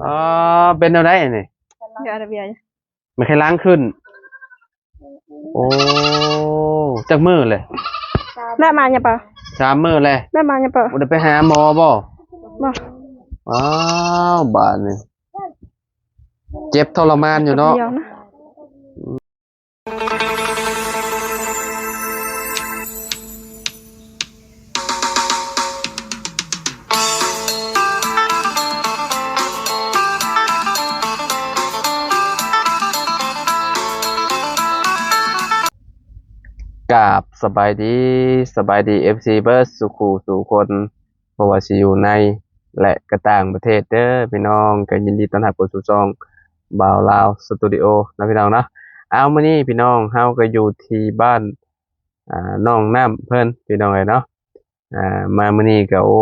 อ๋อเป็นอะไรนี่เดี๋ยวอะไรเบียร์ ไม่เคยล้างขึ้นโอ้จักมือเลยแม่มาเนี่ยเปล่า3 มื้อเลยแม่มาเนี่ยเปล่าบ่ได้ไปหาหมอบ่บ่อ้าวบาดนี่เจ็บทรมานอยู่เนาะเดียวนะกราบสบายดี FC เบิร์ดสุขูสู่คนบ่ว่าสิอยู่ในและก็ต่างประเทศเด้อพี่น้องก็ยินดีต้อนรับเข้าสู่ช่องบ่าวลาวสตูดิโอนะพี่น้องเนาะเอามื้อนี้พี่น้องเฮาก็อยู่ที่บ้านน้องน้ำเพิ่นพี่น้องเอ้ยเนาะมามื้อนี้ก็โอ้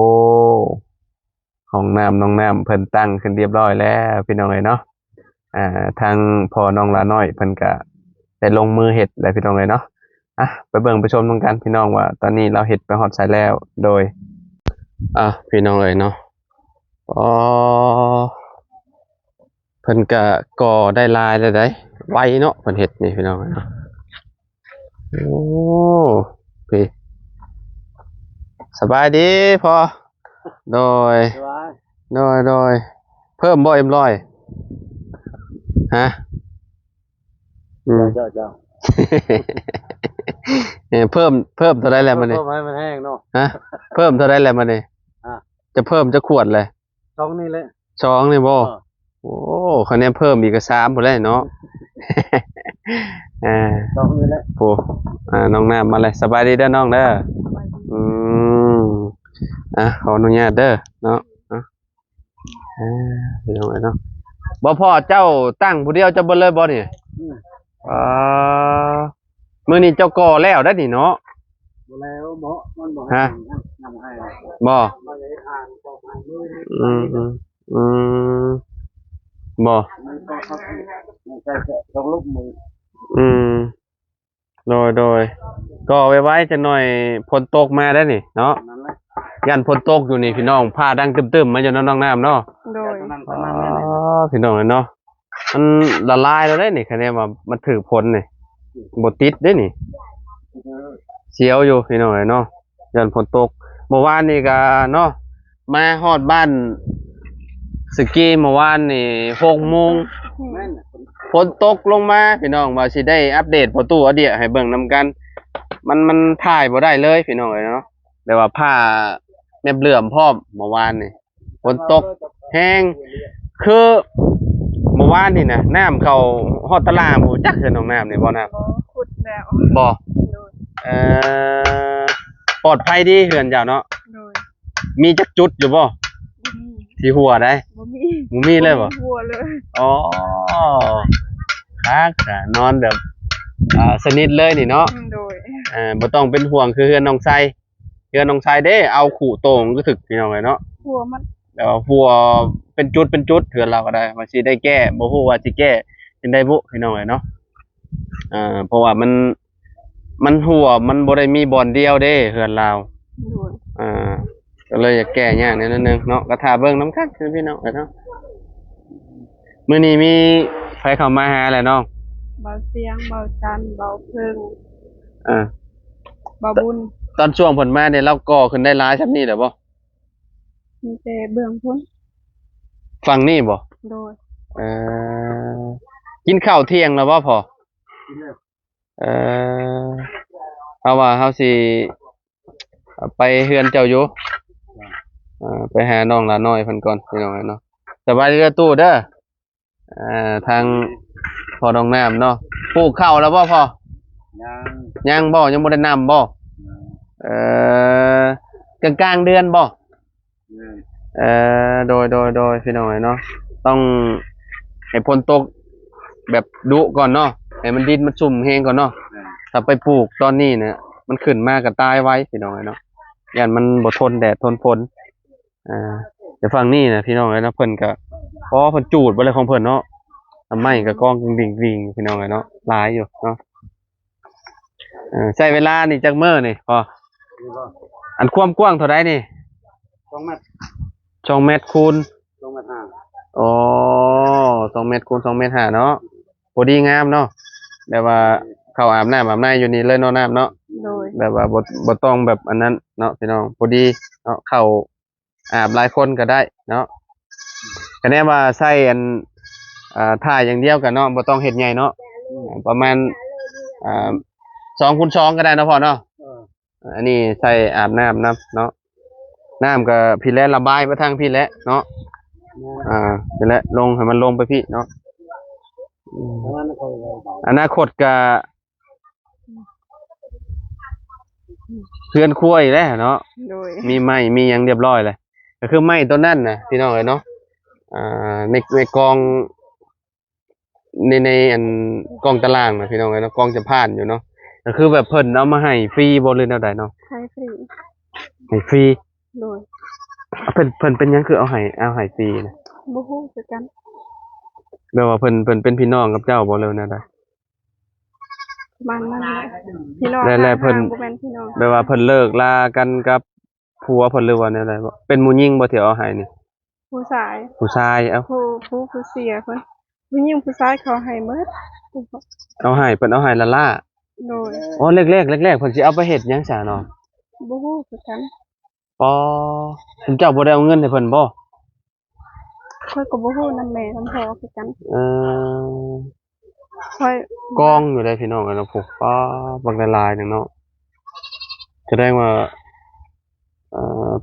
ห้องน้ำน้องน้ำเพิ่นตั้งขึ้นเรียบร้อยแล้วพี่น้องเอ้ยเนาะทางพ่อน้องลาน้อยเพิ่นก็ได้ลงมือเฮ็ดแล้วพี่น้องเอ้ยเนาะไปเบิ่งไปชมกันพี่น้องว่าตอนนี้เราเฮ็ดไปฮอดไสแล้วโดยพี่น้องเอ้ยเนาะอ๋อเพิ่นก็ก่อได้ลายแล้วได้ไวเนาะเพิ่นเฮ็ดนี่พี่น้องเอ้ยเนาะโอ้พี่สบายดีพอโดยโดยเพิ่มบ่M100ฮะเจ้า เพิ่มเท่าไรแล้วมันนี่ เพิ่มให้มันแห้งเนาะฮะเพิ่มเท่าไรแล้วมันนี่จะเพิ่มจะขวดเลย2นี่แหละ2นี่บ่โอ้คะแนนเพิ่มอีกก็3พุ่นแหละเนาะ2นี่แหละโอ้น้องน้ำมาเลยสบายดีเด้อน้องเด้ออืมขออนุญาตเด้อเนาะพี่น้องเนาะบ่พ่อเจ้าตั้งผู้เดียวจะเบ่เลยบ่นี่มื้อนี้เจ้าก่อแล้วได้นี่เนาะบ่แล้วบ่มันบ่ฮะนำให้บ่มันเลยอ่านบ่อ่านมือบ่มันก็ครับมันใช่ต้องลุกมือโดยก็ไว้จะหน่อยฝนตกมาได้นี่เนาะนั่นแหละยันฝนตกอยู่นี่พี่น้องผ้าดังตึมๆมาอยู่น้องน้ำเนาะโดยพี่น้องเนาะมันละลายแล้วได้นี่คะแนนว่ามันถือผลนี่บ่ติดได้นี่เสียวอยู่พี่น้องเนาะยันฝนตกเมื่อวานนี่ก็เนาะมาฮอดบ้านสกีเมื่อวานนี่6 โมงฝนตกลงมาพี่น้องว่าสิได้อัปเดตพอตู้อเดียให้เบิ่งนำกันมันถ่ายบ่ได้เลยพี่น้องเนาะแต่ว่าผ้าแม่เลื่อมพร้อมเมื่อวานนี่ฝนตกแห้งคือเมื่อวานนี่นะน้ำเข้าฮอดตลาดบ่จักคือน้องน้ำนี่บ่น้ำขุดแล้วบ่ปลอดภัยดีเฮือนเจ้าเนาะมีจักจุดอยู่บ่ที่หัวได้บ่มีเลยบ่หัวเลยอ๋อคักนอนแบบสนิทเลยนี่เนาะโดยบ่ต้องเป็นห่วงคือเฮือนน้องไส้เด้เอาขู่โต่งก็ถึกพี่น้องเลยเนาะหัวมันแล้วหัวเป็นจุดเฮือนเราก็ได้ว่าสิได้แก้บ่ฮู้ว่าสิแก้จังได๋บ่พี่น้องเอ้ยเนาะเพราะว่ามันหัวมันบ่ได้มีบ่อนเดียวเด้เฮือนเราก็เลยอยากแก้ยากนิดนึงเนาะก็ท่าเบิ่งนำกันพี่น้องเนาะมื้อนี้มีใครเข้ามาหาแหละน้องเบาเสียงเบาจันเบาเพิ่งเบาบุญตอนช่วงผลมาเนี่ยเราก่อขึ้นได้ร้ายชั้นนี้หรือบ่มีแต่เบื้องพ้นฟังนี่บ่โดยกินข้าวเที่ยงแล้วบ่พอเอาว่าเฮาสิไปเฮือนเจ้าอยู่ไปหาน้องละน้อยเพิ่นก่อนพี่น้องเนาะสบายดีตู้เด้อทางพอน้องน้ำเนาะปลูกข้าวแล้วบ่พอยังบ่ยังบ่ได้นำบ่กลางเดือนบ่โดยพี่น้องเนาะต้องให้ฝนตกแบบดุก่อนเนาะให้มันดินมันชุ่มแห้งก่อนเนาะถ้าไปปลูกตอนนี้เนี่ยมันขึ้นมาก็ตายไว้พี่น้องเนาะย่านมันบ่ทนแดดทนฝนแต่ฝั่งนี้นะพี่น้องเนาะเพิ่นก็เพิ่นจูดบ่เลยของเพิ่นเนาะทำไมก็กองวิ่งพี่น้องเนาะหลายอยู่เนาะใช้เวลานี่จักมื้อนี่พออันความกว้างเท่าใดนี่2 เมตร2 เมตรคูณ2 เมตร อ๋อ2 เมตรคูณ2 เมตรห้าเนาะพอดีงามเนาะแบบว่าเข้าอาบน้ำอาบในอยู่นี่เลยเนาะน้ำเนาะ โดย แบบว่าบ่ต้องแบบอันนั้นเนาะพี่น้องพอดีเนาะเข้าอาบหลายคนก็ได้เนาะก็แน่ว่าใส่อันท่าอย่างเดียวกันเนาะบ่ต้องเฮ็ดใหญ่เนาะประมาณอ่า2 คูณ 2ก็ได้เนาะพ่อเนาะ เออ อันนี้ใส่อาบน้ำนะเนาะน้ำก็พี่แลระบายมาทางพี่แลเนาะพี่แลลงให้มันลงไปพี่เนาะ เพราะว่ามันเคยเลย อนาคตก็เพื่อนครัวอีกแล้วเนาะ โดย มีไม้มีหยังเรียบร้อยเลยก็คือไม้ต้นนั้นนะพี่น้องเอ้ยเนาะในกองในอันกองตารางนะพี่น้องเอ้ยเนาะกองจะผ่านอยู่เนาะก็คือแบบเพิ่นเอามาให้ฟรีบ่เลยแนวใดเนาะ ใช้ฟรี ให้ฟรี โดย เพิ่นเป็นหยังคือเอาให้ฟรีนะ บ่ฮู้คือกัน แบบว่าเพิ่นเป็นพี่น้องกับเจ้าบ่เลยแนวใด บ้านนั่นแหละพี่น้อง แล้วเพิ่น บ่แม่นพี่น้อง แบบว่าเพิ่นเลิกลากันกับผัวเพิ่นหรือว่าแนวใดบ่เป็นหมู่หญิงบ่ที่เอาให้นี่ ผู้ชาย ผู้ชายเอา ผู้เสียเพิ่นผู้หญิงผู้ชายเขาให้หมด เอาให้เพิ่นเอาให้ละล่า โดย อ๋อแรกๆเพิ่นสิเอาไปเฮ็ดหยังซะเนาะ บ่ฮู้คือกัน อ๋อเจ้าบ่ได้เอาเงินให้เพิ่นบ่ ค่อยก็บ่ฮู้นำแม่นำพ่อคือกัน เออ ค่อย กองอยู่ได้พี่น้องกันเนาะพวกป้าบักหลายๆนึงเนาะแสดงว่า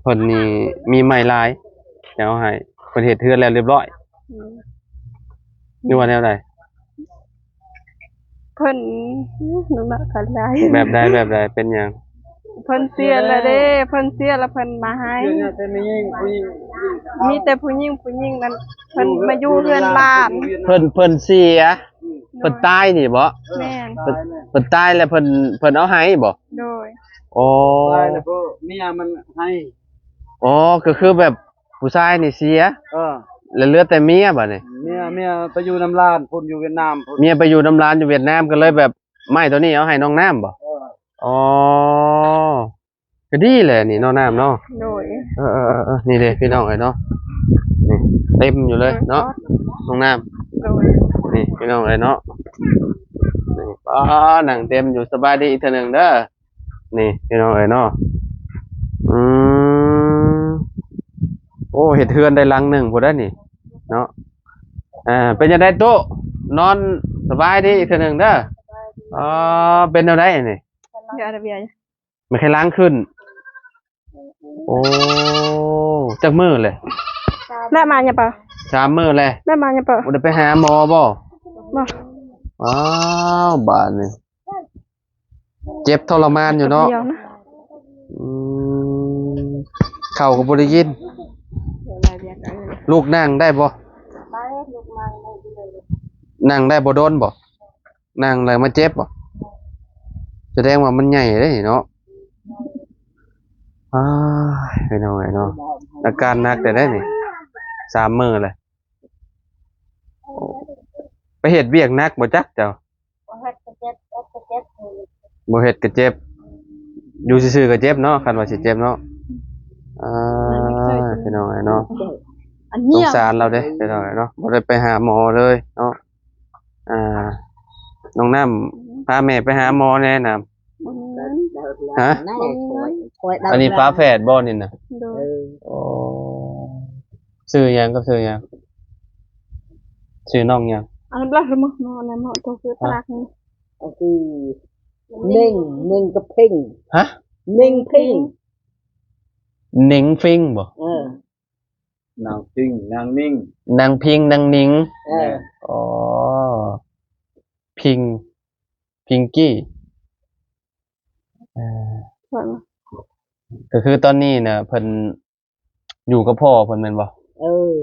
เพิ่นนี่มีไม้หลายจะเอาให้เพิ่นเฮ็ดเทือนแล้วเรียบร้อย อืม นี่ว่าแนวใด เพิ่นหนูมากันได้ แบบใดเป็นหยัง เพิ่นเสียแล้วเด้เพิ่นเสียแล้วเพิ่นมาให้ เนี่ยแต่ไม่ยิ่งผู้หญิง มีแต่ผู้หญิงนั้นเพิ่นมาอยู่เฮือนบ้าน เพิ่นเสียเพิ่นตายนี่บ่ แม่น ตายเลย เพิ่นตายแล้วเพิ่นเอาให้บ่ โดย อ๋อ ตายแล้วก็เมียมันให้ อ๋อก็คือแบบผู้ชายนี่เสีย เออ แล้วเหลือแต่เมียบัดนี้ เมียไปอยู่น้ำลานพุ่นอยู่เวียดนามพุ่น เมียไปอยู่น้ำร้านอยู่เวียดนามก็เลยแบบไม้ตัวนี้เอาให้น้องน้ำบ่ เออ อ๋อก็ดีแหละนี่น้องน้ำเนาะ โดย นี่เด้พี่น้องเอ้ยเนาะนี่เต็มอยู่เลยเนาะน้องน้ โดย ำนี่พี่น้องเอ้ยเนาะนี่หนังเต็มอยู่สบายดีอีกเทื่อหนึงเด้อนี่พี่น้องเอ้ยเนาะอืมโอ้เฮ็ดเฮือนได้หลังหนึงพุ่นเด้อนี่เนาะเป็นจังได๋โตะนอนสบายดีอีกเทื่อหนึงเด้ออ๋อเป็นแนวใดนี่ อยู่อาระเบีย ไม่เคยล้างขึ้น โอ้จักมือเลย แม่มาเนี่ยปะ 3 มื้อเลย แม่มาเนี่ยปะ บ่ได้ไปหาหมอบ่ บ่ อ้าวบาดนี่เจ็บทรมานอยู่เนาะ เดียวนะ อืมเข้าก็บ่ได้ยิน ลูกนั่งได้บ่นั่งได้บ่โดนบ่นั่งแล้วมาเจ็บบ่แสดงว่ามันใหญ่เด้เนาะอ้ายไปหน่อยเนาะอาการหนักแต่ได้นี่3 มื้อเลยไปเฮ็ดเวียกหนักบ่จักเจ้าบ่เฮ็ดก็เจ็บอยู่ซื่อๆก็เจ็บเนาะคันว่าสิเจ็บเนาะอ่าไปหน่อยเนาะ อัน ส เนี้ ง ย สารเราเด้ไปหน่อยเนาะบ่ได้ไปหาหมอเลยเนาะอ่าน้องน้ำพาแม่ไปหาหมอแน่น่ะฮะอันนี้ฟ้าแฝดบ่นี่น่ะ โดย อ๋อชื่อหยังก็ชื่อหยังชื่อน้องหยัง อันนั้นมั้งนอนในหม้อตัวคือตรากนี่ ก็คือนิ่งกับเพ่ง ฮะ นิ่งเพ่ง หนิงฟิงบ่ นางพิงนางนิ่ง นางพิงนางหนิง เออ อ๋อพิงพิงกี้ส่วน ก็คือตอนนี้น่ะเพิ่นอยู่กับพ่อเพิ่นแม่นบ่ เออ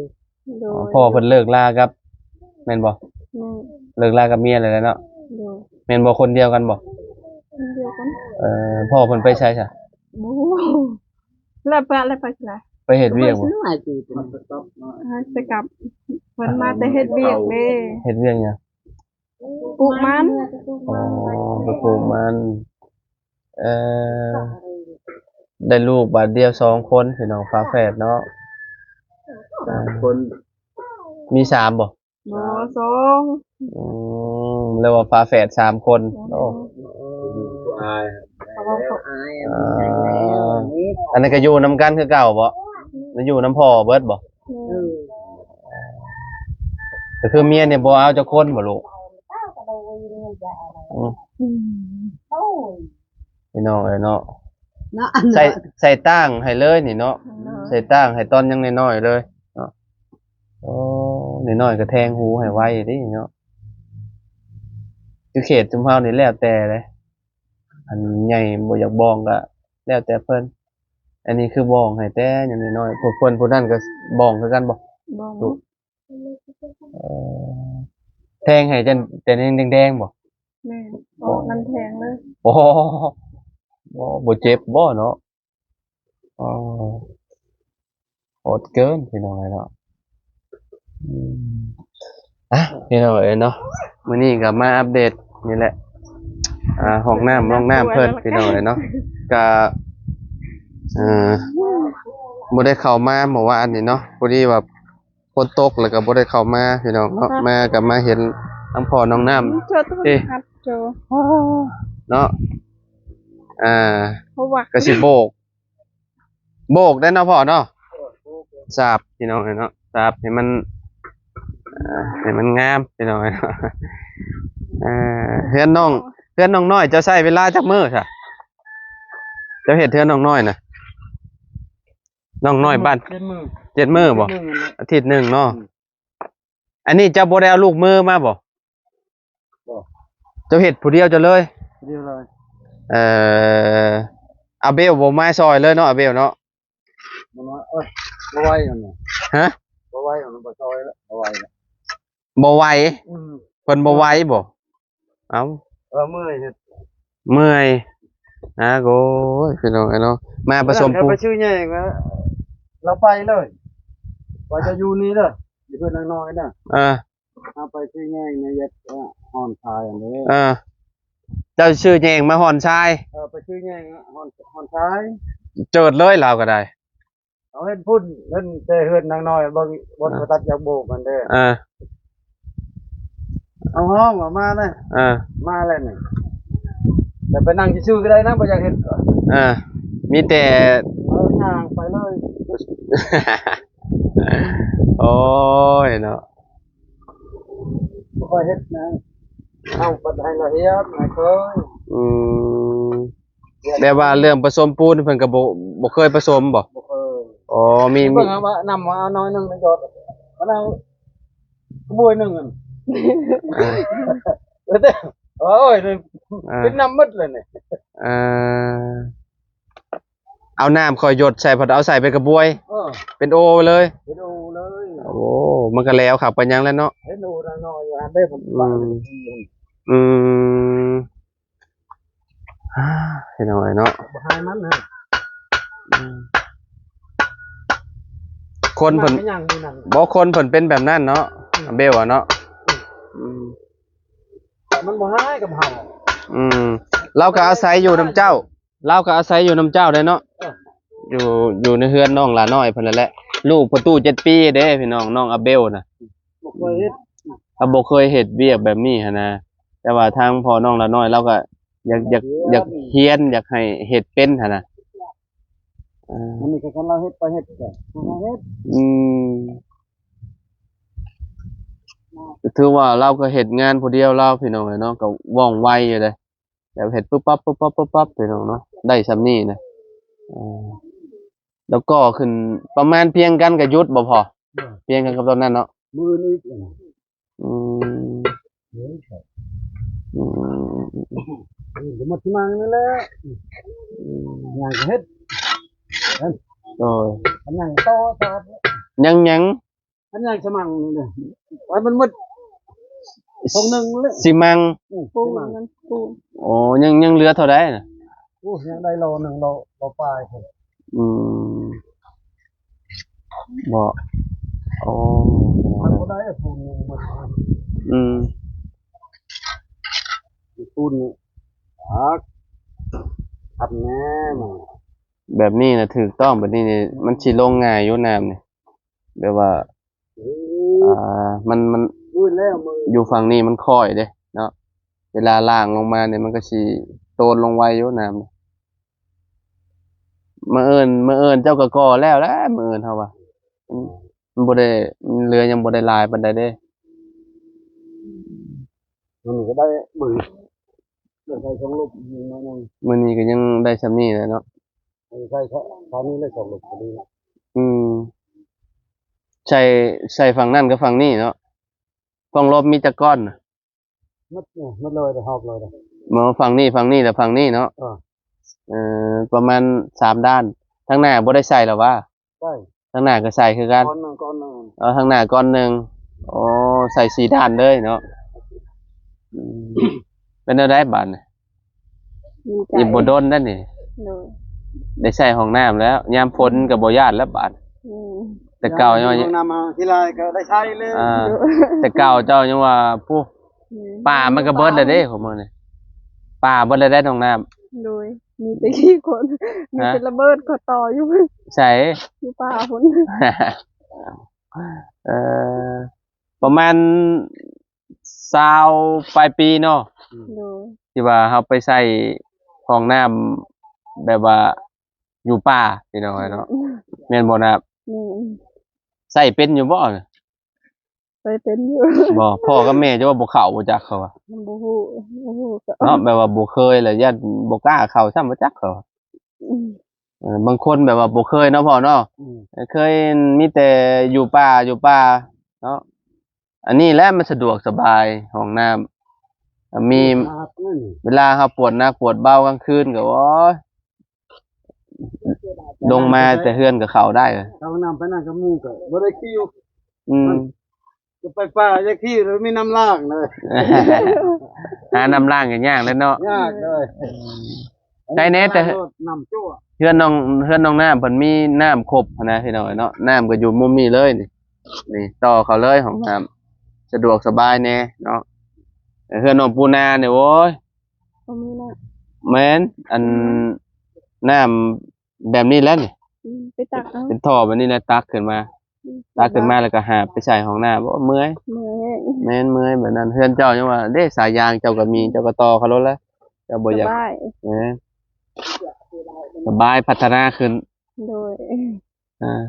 โดย พ่อเพิ่นเลิกลากับแม่นบ่ นี่ เลิกลากับเมียแล้วเนาะ โดย แม่นบ่คนเดียวกันบ่ เดียวกัน พ่อเพิ่นไปใช้ซะ บูแล้วไปอะไรไปล่ะ ไปเฮ็ดเวียกบ่ หน่อยคือมันก็ต้อง จะกลับเพิ่นมาแต่เฮ็ดเวียกเด้ เฮ็ดเวียกหยัง ปลูกมัน อ๋อไปปลูกมันเอ่อได้ลูกบาดเดียว2 คนพี่น้องฝาแฝดเนาะ คน มี3บ่ บ่สอง อืเรียกว่าฝาแฝด3คนโอ้ อาย เขาบอกเขา อายมันใหญ่แล้วอันนี้ อันนั้นก็อยู่นํกันคือเก่าบ่แล้วอยู่นํพ่อเบิดบ่ เออ ก็คือเมียเนี่ยบ่เอาจักคนบ่ลูกอืม อืม พี่น้องเอ้ยเนาะ เนาะ ใส่ตั้งให้เลยนี่เนาะใส่ตั้งให้ตอนยังน้อยๆเลยเนาะโอ้น้อยๆก็แทงหูให้ไวดิเนาะคือเขตชุมเฮานี่แล้วแต่เลยอันใหญ่บ่อยากบองก็แล้วแต่เพิ่นอันนี้คือบ้องให้แต่ยังน้อยๆพวกเพิ่นผู้นั้นก็บ้องคือกันบ่ บ่ เอ่อแทงให้จนแต่แดงๆบ่ แม่ออกน้ำแทงเลย โอ้บ่เจ็บบ่เนาะอ๋อโหดเกินพี่น้องเนาะอืมอ่ะพี่น้องเนาะมื้อนี้ก็มาอัปเดตนี่แหละห้องน้ำเพิ่นพี่น้องเนาะก็เอ่อบ่ได้เข้ามาเมื่อวานนี่เนาะพอดีว่าฝนตกแล้วก็บ่ได้เข้ามาพี่น้องเนาะมาก็มาเห็นทั้งพ่อน้องน้ำ เจอต้นฮัดเจอ เนาะเพราะว่า ก็สิโบกได้เนาะพ่อเนาะสาบพี่น้องเนาะสาบให้มันงามพี่น้องเนาะเฮือนน้องน้อยเจ้าใช้เวลาจักมื้อซะเจ้าเฮ็ดเฮือนน้องน้อยน่ะน้องน้อยบ้าน7 มื้อบ่อาทิตย์หนึงเนาะอันนี้เจ้าบ่ได้เอาลูกมือมาบ่เจ้าเฮ็ดผู้เดียวเจ้าเลย เดียวเลย อาเบลบ่มาซอยเลยเนาะอาเบลเนาะ มันว่าบ่ไหวมันน่ะ ฮะ บ่ไหวมันบ่ซอยแล้วบ่ไหวแล้ว บ่ไหว อืม เพิ่นบ่ไหวบ่เอ้า เมื่อยเฮ็ด เมื่อยโอ้ยพี่น้องเนาะมาผสมปู ไปชื่อใหญ่มาเราไปเลยว่าจะอยู่นี่เด้ออยู่เพิ่นนางน้อยน่ะ เอาไปชื่อใหญ่ในยัดอ่อนชายอันนี้ เจ้าชื่อแยงมาหอนชาย ไปชื่อใหญ่อ่อนชาย เจิดเลยเราก็ได้ เอาเฮ็ดพุ่นเพิ่นแต่เฮือนนางน้อยบ่ตัดอยากโบกกันเด้อเอาห้องมานะ มาแล้วนี่แต่ไปนั่งซื่อๆก็ได้นะบ่อยากเฮ็ด มีแต่ ย่างไปเลย โอ้ยเนาะ บ่ค่อยเฮ็ดนะเอาปัดให้ละเอียดนะเคย แต่ว่าเรื่องผสมปูนเพิ่นก็บ่เคยผสมบ่ บ่เคย อ๋อมี เพิ่นว่านำมาเอาน้อยนึงในยอดมันเอาบวยนึงอะโอ้ยเป็นน้ำหมดเลยนี่ เอาน้ำคอยหยดใส่พอเอาใส่ไปกระบวยเป็นโอไปเลย ไปดูเลย โอ้มันก็แล้วครับไปยังแล้วเนาะ เห็นดูนางน้อยอยู่อันได้ผมบ้านเห็นเอาไว้เนาะ บ่ให้มันนะ คนเพิ่น ยังมีนั่น บ่คนเพิ่นเป็นแบบนั้นเนาะเบลอะเนาะ มันบ่ให้กับเฮา เราก็อาศัยอยู่น้ำเจ้าได้เนาะอยู่ในเฮือนน้องหลาน้อยเพิ่นนั่นแหละลูกประตู7 ปีเด้พี่น้องน้องอาเบลน่ะ บ่เคยเฮ็ด เราบ่เคยเฮ็ดเวียกแบบนี้หันนะแต่ว่าทางพ่อน้องหลาน้อยเราก็อยากเฮียนอยากให้เฮ็ดเป็นหั่นน่ะ มันนี่ก็คนเราเฮ็ดไปเฮ็ดก็บ่เฮ็ด ถือว่าเราก็เฮ็ดงานผู้เดียวเราพี่น้องเนาะก็ว่องไวอยู่เลยแบบเฮ็ดปุ๊บปั๊บพี่น้องเนาะได้ซำนี้นะแล้วก็ขึ้นประมาณเพียงกันกับยุทธบ่พอเพียงกันกับตอนนั้นเนาะ มือนี้ เดี๋ยวมาที่มังนั่นแหละงานก็เฮ็ด โอ้ย อันยังโตตา ยัง อันยังสมังนี่เด้อไว้มันหมดตรงนึงเลย สิมัง ปูนั่นปู โอ้ยังเหลือเท่าใดน่ะ โอ้ยังได้โลนึงโลปลายพุ่น บ่โอ้ มันบ่ได้ปูนมัน ปูนนี่อัดแน่มา แบบนี้น่ะถูกต้องแบบนี้นี่มันสิลงง่ายอยู่น้ำนี่แบบว่า มัน พูดแล้วมือ อยู่ฝั่งนี้มันค่อยเด้เนาะเวลาล่างลงมาเนี่ยมันก็สิโตนลงไวอยู่น้ำมื้อเอิ้นเจ้าก็ก่อแล้วแหละมื้อเอิ้นเฮาว่ามันบ่ได้เรือยังบ่ได้หลายปานใดเด้ มันก็ได้มือได้ใช้ช่องลบน้อยนึง มื้อนี้ก็ยังได้ส่ำนี้แหละเนาะ ใช่ครับคราวนี้ได้ช่องลบพอดีนะ อืมใช่ฝั่งนั้นกับฝั่งนี้เนาะฝั่งลบมีจักก้อนน่ะ มัดเลยแต่หอบเลยนะ มาฝั่งนี้แต่ฝั่งนี้เนาะ ประมาณ3ด้านทางหน้าบ่ได้ใส่หรอวะ ใช่ ทางหน้าก็ใส่คือกัน ก้อนหนึ่ง ทางหน้าก้อนหนึงอ๋อใส่4ด้านเลยเนาะอืมเป็นจั่งใดบัดนี่ ดีใจ อีกบ่โดนนั่นนี่ โดย ได้ใช้ห้องน้ำแล้วยามฝนก็บ่ย้านแล้วบาด อืม แต่เก่ายังว่า ลงน้ำมาทีไรก็ได้ใช้เลย แต่เก่าเจ้ายังว่าผู้ป่ามันก็เบิดแล้วเด้ของมื้อนี่ป่าเบิดแล้วได้ห้องน้ำ โดยมีแต่ขี้คนมีแต่ระเบิดก็ต่ออยู่ ใช่ อยู่ป่าพุ่น เอ่อประมาณ20ปลายปีเนาะ โดย ที่ว่าเฮาไปใส่ห้องน้ำแบบว่าอยู่ป่าพี่น้องเนาะแม่นบ่นะครับ นี่ ใส่เป็นอยู่บ่น่ะ ไปเป็นอยู่ บ่พ่อกับแม่จะว่าบ่เข้าบ่จักเขาว่า บ่ฮู้ก็ เนาะแบบว่าบ่เคยแล้วญาติบ่กล้าเข้าซ้ำบ่จักเขาบางคนแบบว่าบ่เคยเนาะพ่อเนาะเคยมีแต่อยู่ป่าเนาะอันนี้แหละมันสะดวกสบายห้องน้ำมี ครับนั่น เวลาเขาปวดหนักปวดเบากลางคืนก็โอ้ยลงมาแต่เฮือนก็เข้าได้เลย เอาน้ำไปนั่งกับหมูก็บ่ได้ขี้อยู่ อืม จะไปป่าจะขี้หรือมีน้ำล่างเลย หาน้ำล้างกันยากเลยเนาะ ยากเลย ใช่แน่แต่ น้ำจั่ว เฮือนน้องน้ำเพิ่นมีน้ำครบนะพี่น้อยเนาะน้ำก็อยู่มุมนี้เลยนี่ต่อเขาเลยห้องน้ำสะดวกสบายแน่เนาะแต่เฮือนน้องปูนาเนี่ยโอ้ย บ่มีนะ แม่นอันน้ำแบบนี้แล้วนี่ ไปตักเอา เป็นท่อแบบนี้นะตักขึ้นมาแล้วก็หาไปใส่ห้องน้ำบ่เมื่อย เมื่อย แม่นเมื่อยแบบนั้นเฮือนเจ้ายังว่าเด้สายยางเจ้าก็มีเจ้าก็ต่อเขารถแล้วเจ้าบ่อยาก สบาย เออสบายพัฒนาขึ้น โดย อ่า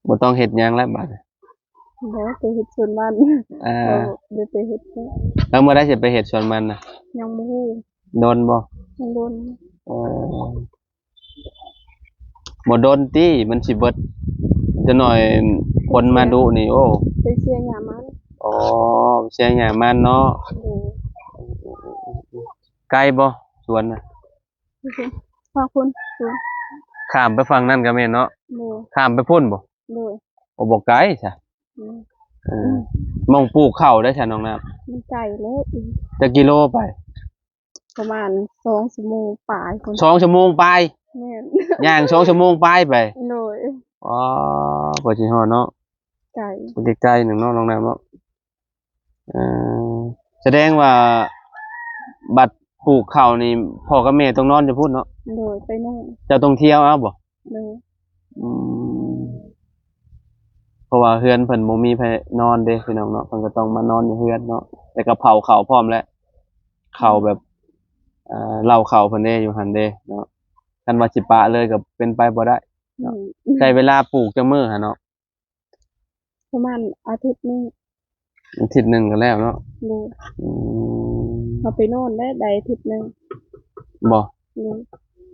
บ่ต้องเฮ็ดหยังแล้วบัด แล้วไปเฮ็ดสวนมัน อ่า เดี๋ยวไปเฮ็ด แล้วเมื่อใดสิไปเฮ็ดสวนมันน่ะ ยังบ่ฮู้ โดนบ่ ยังโดน เออบ่โดนติมันสิเบิดจะหน่อยคนมาดุนี่โอ้ ไปเชียร์หยามัน อ๋อเสียหยังมันเนาะ โดย ไกลบ่สวนน่ะ ขอบคุณสวน ข้ามไปฝั่งนั้นก็แม่นเนาะ โดย ข้ามไปพุ่นบ่ โดย โอ้บ่ไกลจ้ะ อืม มองปลูกข้าวได้ฉันน้องน้ มันไก่แล้วอีก ำจักกิโลไป ประมาณ2ชั่วโมงปลายคน 2 ชั่วโมงไป แม่น ย่าง2 ชั่วโมงไป โดย อ๋อบ่สิฮอดเนาะ ไก่ ใกล้ๆหนึงเนาะน้องน้ำเนาะเอ่อแสดงว่าบัดปลูกข้าวนี่พ่อกับแม่ต้องนอนจะพูดเนาะ โดยไปโน่น เจ้าต้องเที่ยวเอาบ่ โดย อืมเพราะว่าเฮือนเพิ่นบ่มีไผนอนเด้พี่น้องเนาะเพิ่นก็ต้องมานอนอยู่เฮือนเนาะแต่ก็เผาข้าวพร้อมแล้วข้าวแบบเหล้าข้าวเพิ่นเด้อยู่หั่นเด้เนาะคันว่าสิปะเลยก็เป็นไปบ่ได้ อืม ใช้เวลาปลูกจักมื้อหั่นเนาะ ประมาณอาทิตย์หนึง อาทิตย์หนึงก็แล้วเนาะ โดย อืม เอาไปโน่นได้ได้อาทิตย์หนึง บ่ โดย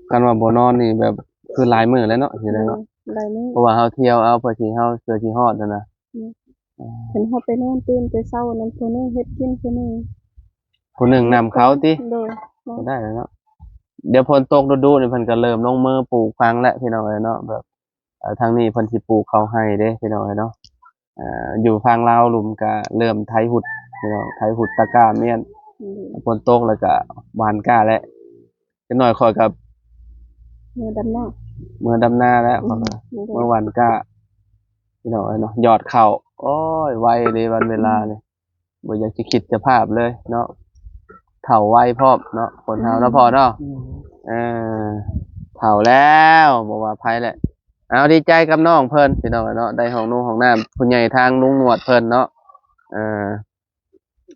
คันว่าบ่นอนนี่แบบคือหลายมื้อแล้วเนาะสิได้เนาะ ได้มื้อ เพราะว่าเฮาเที่ยวเอาเพื่อสิเฮาเพื่อสิฮอดนั่นน่ะ เห็นเขาไปโน่นตื่นไปเช้านั้นคนนึงเฮ็ดกินคนนึง ผู้หนึงนำเขาติ โดย ก็ได้แล้วเนาะเดี๋ยวฝนตกฤดูนี่เพิ่นก็เริ่มลงมือปลูกฟังแล้วพี่น้องเอ้ยเนาะแบบทางนี้เพิ่นสิปลูกข้าวให้เด้พี่น้องเอ้ยเนาะอยู่ทางลาวหลุมก็เริ่มไถหุดพี่น้องไถหุดตะกร้าเมียนฝนตกแล้วก็หวานกล้าแล้วจักหน่อยค่อยกับ เมื่อดำหน้า มือดำนาแล้วข้อยก็เมื่อวันกล้าพี่น้องเอ้ยเนาะยอดเข้าโอ้ยไวเลยวันเวลาเลยบ่อยากจะคิดจะภาพเลยเนาะเฒ่าไวพร้อมเนาะคนเฮาเนาะพอเนาะ เออเผาแล้วบอกว่าไผแหละ เอาดีใจกับน้องเพิ่นพี่น้องเนาะได้ห้องนุ่งห้องน้ำผู้ใหญ่ทางลุงหนวดเพิ่นเนาะเออ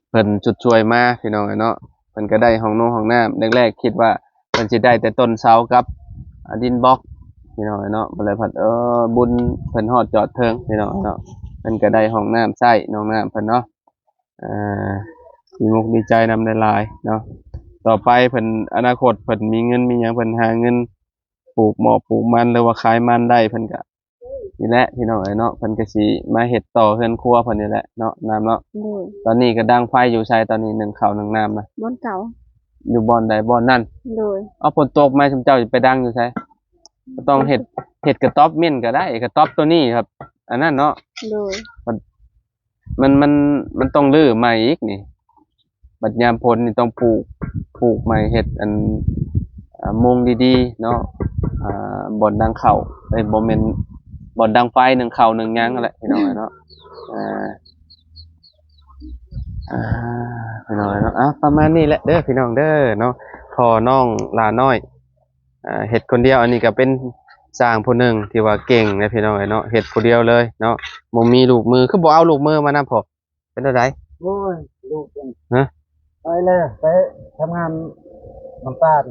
เพิ่นจุดช่วยมาพี่น้องเนาะเพิ่นก็ได้ห้องนุ่งห้องน้ำแรกๆคิดว่าเพิ่นสิได้แต่ต้นเสากับดินบล็อกพี่น้องเนาะบ่เลยพัดบุญเพิ่นฮอดจอดเทิงพี่น้องเนาะเพิ่นก็ได้ห้องน้ำใช้น้องน้ำเพิ่นเนาะเอ่อดีมุกดีใจนำหลายๆเนาะต่อไปเพิ่นอนาคตเพิ่นมีเงินมีหยังเพิ่นหาเงินปลูกหมอกปลูกมันหรือว่าขายมันได้เพิ่นก็นี่แหละพี่น้องเนาะเพิ่นก็สิมาเฮ็ดต่อเฮือนครัวเพิ่นนี่แหละเนาะน้ำเนาะ โดย ตอนนี้ก็ดังไฟอยู่ใช่ตอนนี้หนึ่งข้าวหนึ่งน้ำนะ บอนเก่า อยู่บ่อนใดบ่อนนั่น โดย เอาฝนตกมาชุมเจ้าจะไปดังอยู่ใช่ก็ต้องเห็ดกระต๊อบเม่นก็ได้กระต๊อบตัวนี้ครับ อันนั้นเนาะ โดย มันต้องรื้อใหม่อีกนี่บัดยามพ้นนี่ต้องปลูกใหม่เห็ดอันมุงดีๆเนาะบ่อนดังเข่าไอ้บ่แม่นบ่อนดังไฟหนึ่งเข่าหนึ่งหยังนั่นแหละพี่น้องเนาะอ่า อ่าพี่น้องเนาะประมาณนี้แหละเด้อพี่น้องเด้อเนาะพอน้องลาน้อยเฮ็ดคนเดียวอันนี้ก็เป็นสร้างผู้หนึ่งที่ว่าเก่งนะพี่น้องเนาะเฮ็ดผู้เดียวเลยเนาะบ่มีลูกมือคือบ่เอาลูกมือมานำพอเป็นจังได โอ้ยลูกจัง ฮะ ไปเลยไปทำงานน้ำตาล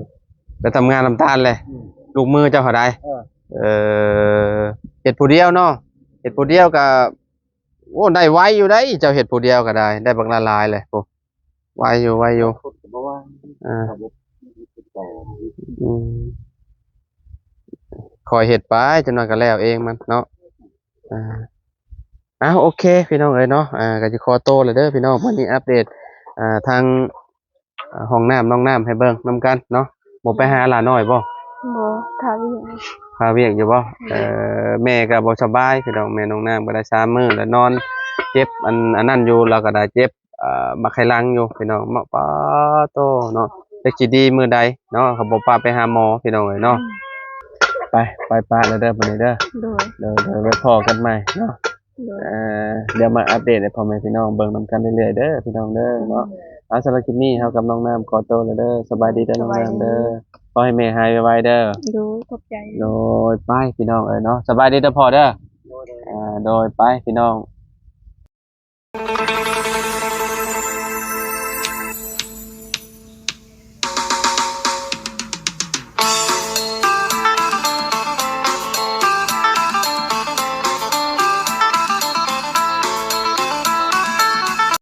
ไปทำงานน้ำตาลเลย อืม ลูกมือเจ้าเท่าใด เออ เอ่เฮ็ดผู้เดียวเนาะเฮ็ดผู้เดียวก็โอ้ได้ไวอยู่ได้เจ้าเฮ็ดผู้เดียวก็ได้บักละลายเลยโอ้ไวอยู่ พูดบอกว่า อ่า ระบบติดต่อ อืมคอยเฮ็ดไปจนว่าก็แล้วเองมันเนาะโอเคพี่น้องเอ้ยเนาะก็สิขอโตวเลยเด้อพี่น้องวันนี้อัปเดตทางห้องน้ำน้องน้ำให้เบิ่งนํกันเนาะบ่ไปหาหลานน้อยบ่ บ่ทาวิง พาเวียกอยู่บ่แม่ก็บ่สบายพี่น้องแม่น้องน้ำก็ได้3มื้อแล้วนอนเจ็บอันนั้นอยู่แล้วก็ได้เจ็บบักไข้หลังอยู่พี่น้องมาป้าโตเนาะจักสิดีมื้อใดเนาะเขาบ่พาไปหาหมอพี่น้องเอ้ยเนาะไปป้าแล้วเด้อบัดนี้เด้อ โดย เดี๋ยวไว้พอกันใหม่เนาะ โดย เดี๋ยวมาอัปเดตให้พ่อแม่พี่น้องเบิ่งนำกันเรื่อยๆเด้อพี่น้องเด้อเนาะสำหรับคลิปนี้เฮากับน้องน้ำขอตัวแล้วเด้อสบายดีเด้อน้องน้ำเด้อขอให้แม่หายไวๆเด้อ โดยขอบใจ โดยไปพี่น้องเอ้ยเนาะสบายดีเด้อพ่อเด้อโดยไปพี่น้อง